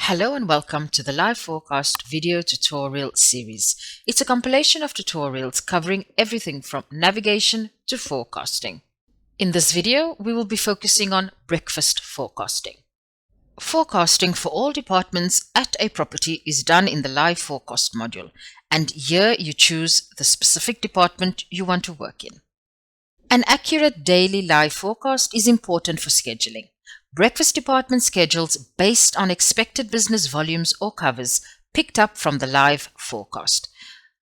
Hello and welcome to the Live Forecast video tutorial series. It's a compilation of tutorials covering everything from navigation to forecasting. In this video, we will be focusing on breakfast forecasting. Forecasting for all departments at a property is done in the Live Forecast module, and here you choose the specific department you want to work in. An accurate daily live forecast is important for scheduling. Breakfast department schedules based on expected business volumes or covers picked up from the live forecast.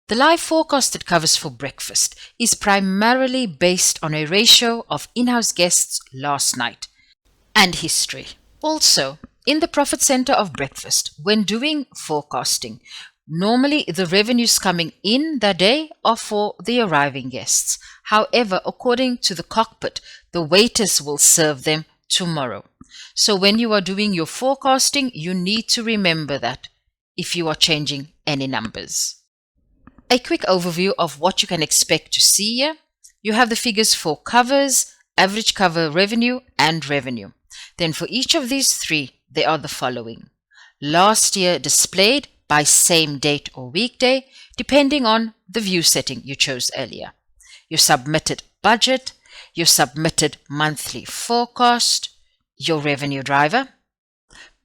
The live forecast that covers for breakfast is primarily based on a ratio of in-house guests last night and history. Also, in the profit center of breakfast, when doing forecasting, normally the revenues coming in that day are for the arriving guests. However, according to the cockpit, the waiters will serve them tomorrow. So when you are doing your forecasting, you need to remember that if you are changing any numbers. A quick overview of what you can expect to see here. You have the figures for covers, average cover revenue, and revenue. Then for each of these three, they are the following. Last year displayed by same date or weekday, depending on the view setting you chose earlier. Your submitted budget, your submitted monthly forecast, your revenue driver.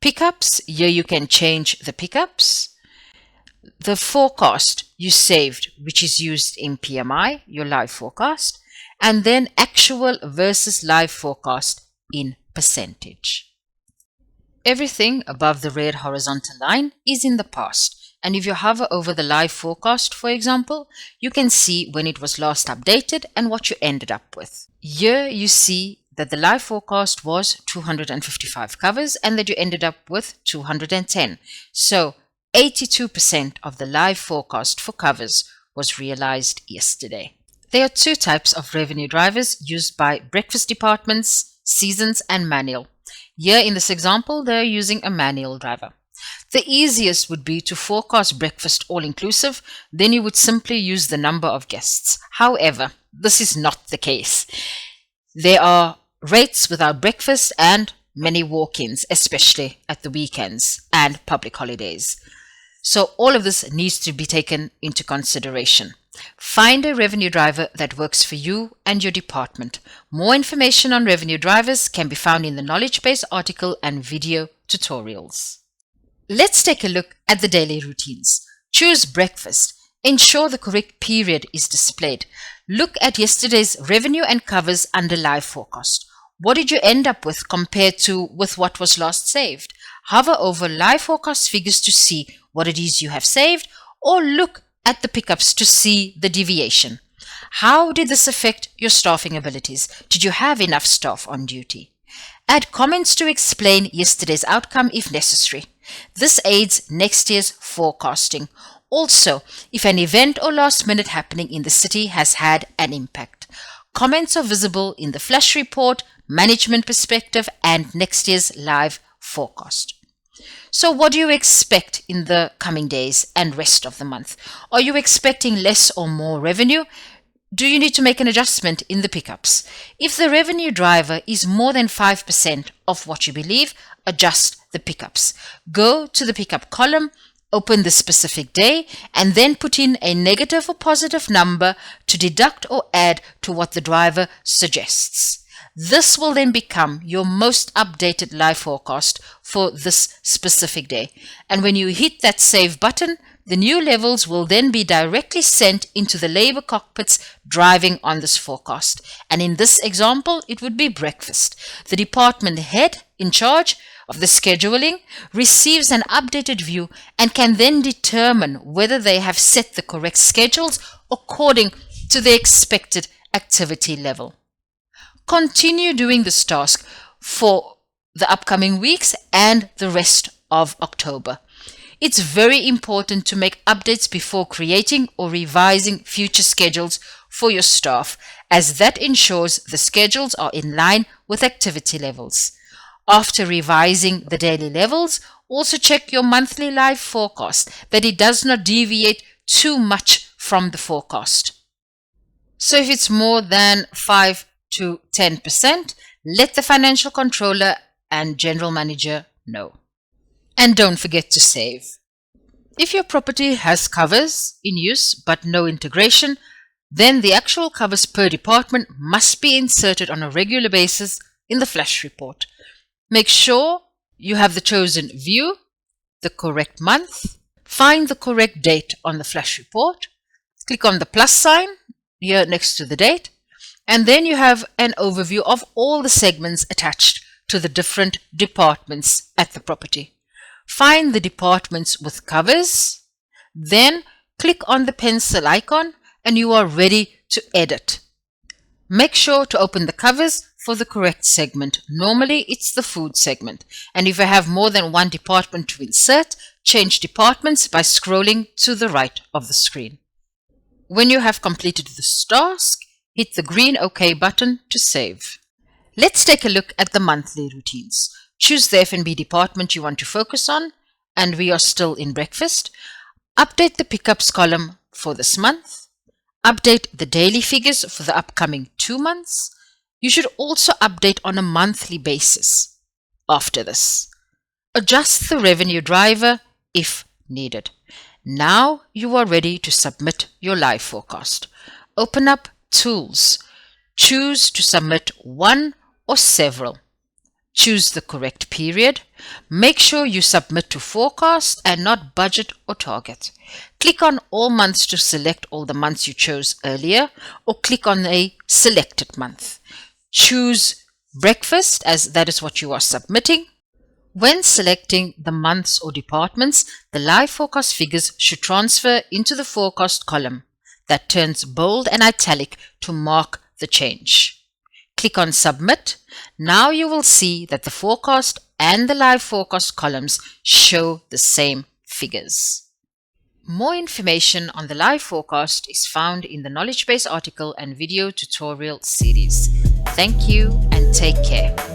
Pickups, here you can change the pickups. The forecast you saved, which is used in PMI, your live forecast, and then actual versus live forecast in percentage. Everything above the red horizontal line is in the past, and if you hover over the live forecast, for example, you can see when it was last updated and what you ended up with. Here you see that the live forecast was 255 covers and that you ended up with 210. So 82% of the live forecast for covers was realized yesterday. There are two types of revenue drivers used by breakfast departments, seasons and manual. Here in this example, they're using a manual driver. The easiest would be to forecast breakfast all-inclusive, then you would simply use the number of guests. However, this is not the case. There are rates without breakfast and many walk-ins, especially at the weekends and public holidays. So all of this needs to be taken into consideration. Find a revenue driver that works for you and your department. More information on revenue drivers can be found in the knowledge base article and video tutorials. Let's take a look at the daily routines. Choose breakfast. Ensure the correct period is displayed. Look at yesterday's revenue and covers under live forecast. What did you end up with compared to with what was last saved? Hover over live forecast figures to see what it is you have saved, or look at the pickups to see the deviation. How did this affect your staffing abilities? Did you have enough staff on duty? Add comments to explain yesterday's outcome if necessary. This aids next year's forecasting. Also, if an event or last minute happening in the city has had an impact. Comments are visible in the flash report, management perspective, and next year's live forecast. So what do you expect in the coming days and rest of the month? Are you expecting less or more revenue? Do you need to make an adjustment in the pickups? If the revenue driver is more than 5% of what you believe, adjust the pickups. Go to the pickup column, open the specific day, and then put in a negative or positive number to deduct or add to what the driver suggests. This will then become your most updated live forecast for this specific day. And when you hit that save button, the new levels will then be directly sent into the labor cockpits driving on this forecast. And in this example, it would be breakfast. The department head in charge of the scheduling receives an updated view and can then determine whether they have set the correct schedules according to the expected activity level. Continue doing this task for the upcoming weeks and the rest of October. It's very important to make updates before creating or revising future schedules for your staff, as that ensures the schedules are in line with activity levels. After revising the daily levels, also check your monthly live forecast that it does not deviate too much from the forecast. So if it's more than 5 to 10%, let the financial controller and general manager know. And don't forget to save. If your property has covers in use but no integration, then the actual covers per department must be inserted on a regular basis in the flash report. Make sure you have the chosen view, the correct month, find the correct date on the flash report, click on the plus sign here next to the date, and then you have an overview of all the segments attached to the different departments at the property. Find the departments with covers, then click on the pencil icon and you are ready to edit. Make sure to open the covers for the correct segment. Normally it's the food segment, and if you have more than one department to insert, change departments by scrolling to the right of the screen. When you have completed this task, hit the green OK button to save. Let's take a look at the monthly routines. Choose the F&B department you want to focus on, and we are still in breakfast. Update the pickups column for this month. Update the daily figures for the upcoming 2 months. You should also update on a monthly basis after this. Adjust the revenue driver if needed. Now you are ready to submit your live forecast. Open up Tools. Choose to submit one or several. Choose the correct period. Make sure you submit to forecast and not budget or target. Click on all months to select all the months you chose earlier, or click on a selected month. Choose breakfast as that is what you are submitting. When selecting the months or departments, the live forecast figures should transfer into the forecast column that turns bold and italic to mark the change. Click on Submit. Now you will see that the forecast and the live forecast columns show the same figures. More information on the live forecast is found in the knowledge base article and video tutorial series. Thank you and take care.